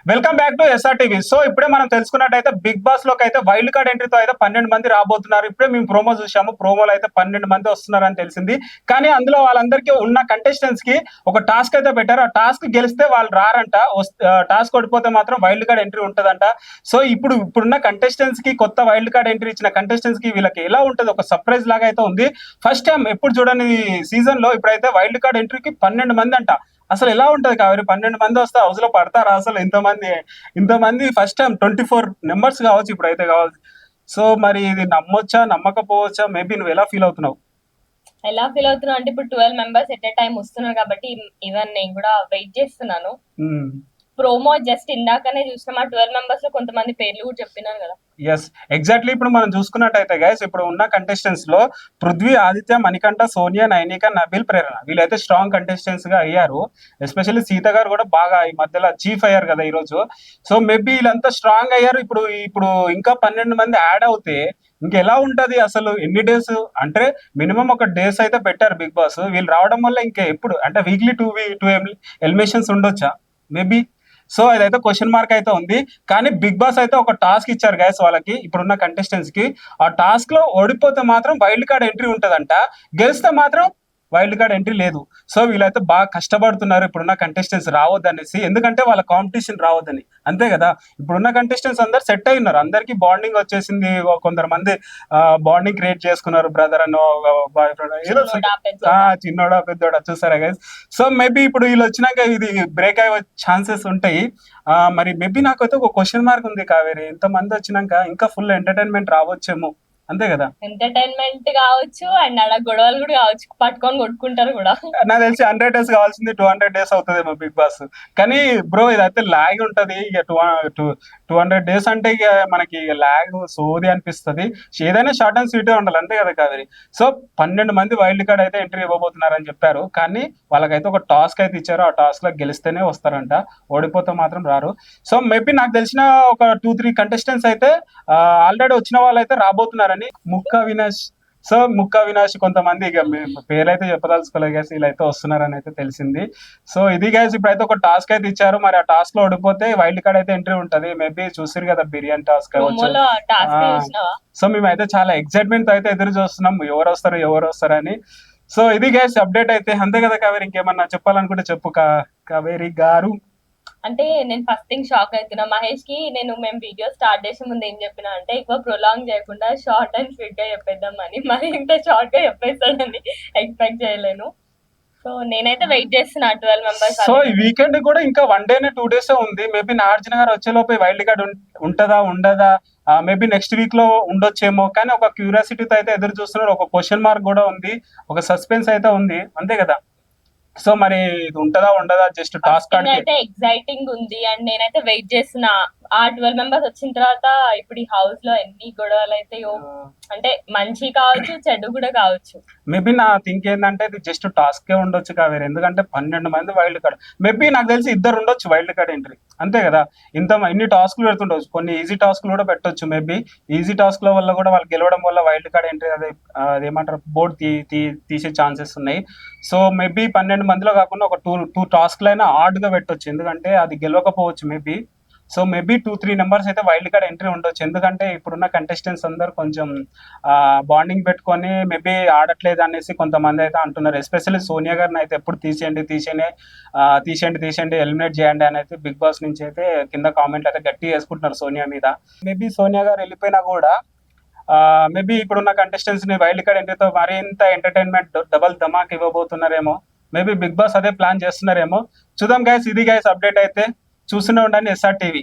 Welcome back to SRTV. So ఇప్పుడే మనం తెలుసుకున్నట్టయితే big boss లోకి అయితే వైల్డ్ కార్డ్ ఎంట్రీతో అయితే 12 మంది రాబోతున్నారు. ఇప్పుడే మేము ప్రోమో చూసాము. ప్రోమోలో అయితే 12 మంది వస్తున్నారని తెలిసింది. కానీ అందులో వాళ్ళందరికీ ఉన్న కంటెస్టెంట్స్ కి ఒక టాస్క్ అయితే పెట్టారు. ఆ టాస్క్ గెలిస్తే వాళ్ళు రారంట. టాస్క్ ఓడిపోతే మాత్రం వైల్డ్ కార్డ్ ఎంట్రీ ఉంటదంట. సో ఇప్పుడున్న కంటెస్టెంట్స్ కి కొత్త వైల్డ్ కార్డ్ ఎంట్రీ ఇచ్చిన కంటెస్టెంట్స్ కి వీళ్ళకి ఎలా ఉంటది, ఒక సర్ప్రైజ్ లాగా అయితే ఉంది. ఫస్ట్ టైం ఎప్పుడు చూడని సీజన్ లో ఇప్పుడైతే వైల్డ్ కార్డ్ ఎంట్రీకి 12 మంది అంట. అసలు ఎలా ఉంటది కావేరి? 12 మంది వస్తే హౌస్ లో పడతారా అసలు? ఇంతమంది ఫస్ట్ టైం 24 నెంబర్స్ కావచ్చు ఇప్పుడైతే కావచ్చు. సో మరి ఇది నమ్మొచ్చా నమ్మకపోవచ్చా? మేబీ నువ్వు ఎలా ఫీల్ అవుతున్నావు? ఎలా ఫీల్ అవుతున్నా అంటే ఇప్పుడు 12 మెంబర్స్ ఎట్ ఎ టైం వస్తున్నారు కాబట్టి ఈవెన్ నేను కూడా వెయిట్ చేస్తున్నాను. ప్రోమో జస్ట్ ఇందాకనే చూసినాం. ఆ 12 మెంబర్స్ లో కొంతమంది పేర్లు కూడా చెప్పినారు కదా. Yes, exactly. ఇప్పుడు మనం చూసుకున్నట్టయితే గైస్, ఇప్పుడు ఉన్న కంటెస్టెంట్స్ లో పృథ్వీ, ఆదిత్య, మణికంఠ, సోనియా, నైనిక, నబిల్, ప్రేరణ వీళ్ళైతే స్ట్రాంగ్ కంటెస్టెంట్స్ గా అయ్యారు. ఎస్పెషల్లీ సీత గారు కూడా బాగా ఈ మధ్యలో చీఫ్ అయ్యారు కదా ఈ రోజు. సో మేబీ వీళ్ళంతా స్ట్రాంగ్ అయ్యారు. ఇప్పుడు ఇంకా 12 మంది యాడ్ అవుతే ఇంకెలా ఉంటది అసలు? ఎన్ని డేస్ అంటే మినిమం ఒక డేస్ అయితే పెట్టారు బిగ్ బాస్. వీళ్ళు రావడం వల్ల ఇంకా ఎప్పుడు అంటే వీక్లీ టూ ఎలిమినేషన్స్ ఉండొచ్చా మేబీ? సో ఇదైతే క్వశ్చన్ మార్క్ అయితే ఉంది. కానీ బిగ్ బాస్ అయితే ఒక టాస్క్ ఇచ్చారు గైస్ వాళ్ళకి, ఇప్పుడున్న కంటెస్టెంట్స్ కి. ఆ టాస్క్ లో ఓడిపోతే మాత్రం వైల్డ్ కార్డ్ ఎంట్రీ ఉంటదంట, గెలిస్తే మాత్రం వైల్డ్ కార్డ్ ఎంట్రీ లేదు. సో వీళ్ళైతే బాగా కష్టపడుతున్నారు ఇప్పుడున్న కంటెస్టెంట్స్ రావద్దనేసి, ఎందుకంటే వాళ్ళ కాంపిటీషన్ రావద్దని. అంతే కదా, ఇప్పుడున్న కంటెస్టెంట్స్ అందరు సెట్ అయి ఉన్నారు, అందరికి బాండింగ్ వచ్చేసింది. కొందరు మంది బాండింగ్ క్రియేట్ చేసుకున్నారు, బ్రదర్ అన్నో బాయ్ ఫ్రెండ్, ఏదో చిన్నోడా పెద్దోడా, చూసారా గైస్? సో మేబీ ఇప్పుడు వీళ్ళు వచ్చినాక ఇది బ్రేక్ అయ్యే ఛాన్సెస్ ఉంటాయి. మరి మేబీ నాకైతే ఒక క్వశ్చన్ మార్క్ ఉంది కావేరి, ఇంతమంది వచ్చినాక ఇంకా ఫుల్ ఎంటర్టైన్మెంట్ రావచ్చేమో. అంతే కదా, ఎంటర్టైన్మెంట్ కావచ్చు అండ్ అలా గొడవలు కూడా కావచ్చు, పట్టుకొని కొట్టుకుంటారు కూడా. నాకు తెలిసి 100 డేస్ కావాల్సింది 200 డేస్ అవుతుందేమో బిగ్ బాస్. కానీ బ్రో ఇదైతే లాగ్ ఉంటది. ఇక 200 డేస్ అంటే ఇక మనకి లాగ్ సోది అనిపిస్తుంది. ఏదైనా షార్ట్ అండ్ స్వీట్ ఉండాలి, అంతే కదా కావేరి? సో 12 మంది వైల్డ్ కార్డ్ అయితే ఎంట్రీ ఇవ్వబోతున్నారని చెప్పారు. కానీ వాళ్ళకైతే ఒక టాస్క్ అయితే ఇచ్చారు. ఆ టాస్క్ లో గెలిస్తేనే వస్తారంట, ఓడిపోతే మాత్రం రారు. సో మేబీ నాకు తెలిసిన ఒక 2-3 కంటెస్టెంట్స్ అయితే ఆల్రెడీ వచ్చిన వాళ్ళు అయితే రాబోతున్నారని. ముక్కా వినాష్ కొంతమంది, ఇక పేర్లైతే చెప్పదలుచుకోలేదు గైస్, వీళ్ళైతే వస్తున్నారని అయితే తెలిసింది. సో ఇది గైస్, ఇప్పుడైతే ఒక టాస్క్ అయితే ఇచ్చారు. మరి ఆ టాస్క్ లో ఓడిపోతే వైల్డ్ కార్డ్ అయితే ఎంట్రీ ఉంటది. మేబీ చూసిరు కదా బిర్యానీ టాస్క్ కావచ్చు. సో మేమైతే చాలా ఎక్సైట్మెంట్ అయితే ఎదురు చూస్తున్నాం, ఎవరు వస్తారు అని. సో ఇది గైస్ అప్డేట్ అయితే. అంతే కదా కావేరి? ఇంకేమన్నా చెప్పాలనుకుంటే చెప్పు కావేరి గారు. అంటే నేను ఫస్ట్ థింగ్ షాక్ అవుతున్నా. మహేష్ కి మేము వీడియో స్టార్ట్ చేసే ముందు ఏం చెప్పినా అంటే ఎక్కువ ప్రొలాంగ్ చేయకుండా షార్ట్ అండ్ స్వీట్ గా చెప్పేద్దామని. మరి ఇంత షార్ట్ గా చెప్పేస్తాడని ఎక్స్పెక్ట్ చేయలేను. సో నేనైతే వెయిట్ చేస్తున్నా 12 మెంబర్స్. సో ఈ వీకెండ్ కూడా ఇంకా 1 డే 2 డేస్ ఉంది. మేబీ నాగార్జున గారు వచ్చేలోపు వైల్డ్ కార్డ్ ఉంటదా ఉండదా, మేబీ నెక్స్ట్ వీక్ లో ఉండొచ్చేమో. కానీ ఒక క్యూరియాసిటీతో అయితే ఎదురు చూస్తున్నారు. ఒక క్వశ్చన్ మార్క్ కూడా ఉంది, ఒక సస్పెన్స్ అయితే ఉంది, అంతే కదా? సో మరి ఇది ఉంటదా ఉండదా జస్ట్ టాస్క్ కార్డ్ అయితే ఎక్సైటింగ్ ఉంది అండ్ నేనైతే వెయిట్ చేస్తున్నా. ఆ 12 మెంబర్స్ వచ్చిన తర్వాత ఇప్పుడు ఈ హౌస్ లో ఎన్ని గొడవలు అయితే అంటే మంచి కావచ్చు చెడు కూడా కావచ్చు. మేబీ నా థింక్ ఏంటంటే ఇది జస్ట్ టాస్క్ ఉండొచ్చు కావేరు. ఎందుకంటే 12 మంది వైల్డ్ కార్డ్, మేబీ నాకు తెలిసి 2 ఉండొచ్చు వైల్డ్ కార్డ్ ఎంట్రీ, అంతే కదా? ఇన్ని టాస్క్లు పెడుతుండొచ్చు, కొన్ని ఈజీ టాస్క్లు కూడా పెట్టొచ్చు. మేబీ ఈజీ టాస్క్ల వల్ల కూడా వాళ్ళు గెలవడం వల్ల వైల్డ్ కార్డ్ ఎంట్రీ అదేమంటారు బోర్డు తీసే ఛాన్సెస్ ఉన్నాయి. సో మేబీ 12 మందిలో కాకుండా ఒక టూ టాస్క్లు అయినా హార్డ్ గా పెట్టొచ్చు, ఎందుకంటే అది గెలవకపోవచ్చు మేబీ. సో మేబీ 2-3 నెంబర్స్ అయితే వైల్డ్ కార్డ్ ఎంట్రీ ఉండొచ్చు. ఎందుకంటే ఇప్పుడున్న కంటెస్టెంట్స్ అందరు కొంచెం బాండింగ్ పెట్టుకొని మేబీ ఆడట్లేదు అనేసి కొంతమంది అయితే అంటున్నారు. ఎస్పెషల్లీ సోనియా గారిని అయితే ఎప్పుడు తీసేయండి ఎలిమినేట్ చేయండి అని అయితే బిగ్ బాస్ నుంచి అయితే కింద కామెంట్లు అయితే గట్టి వేసుకుంటున్నారు సోనియా మీద. మేబీ సోనియా గారు వెళ్ళిపోయినా కూడా మేబీ ఇప్పుడున్న కంటెస్టెంట్స్ ని వైల్డ్ కార్డ్ ఎంట్రీతో మరింత ఎంటర్టైన్మెంట్ డబల్ ధమాక్ ఇవ్వబోతున్నారేమో. మేబీ బిగ్ బాస్ అదే ప్లాన్ చేస్తున్నారేమో, చూద్దాం గైస్. ఇది గైస్ అప్డేట్ అయితే. చూస్తూనే ఉండండి ఎస్ఆర్ టీవీ.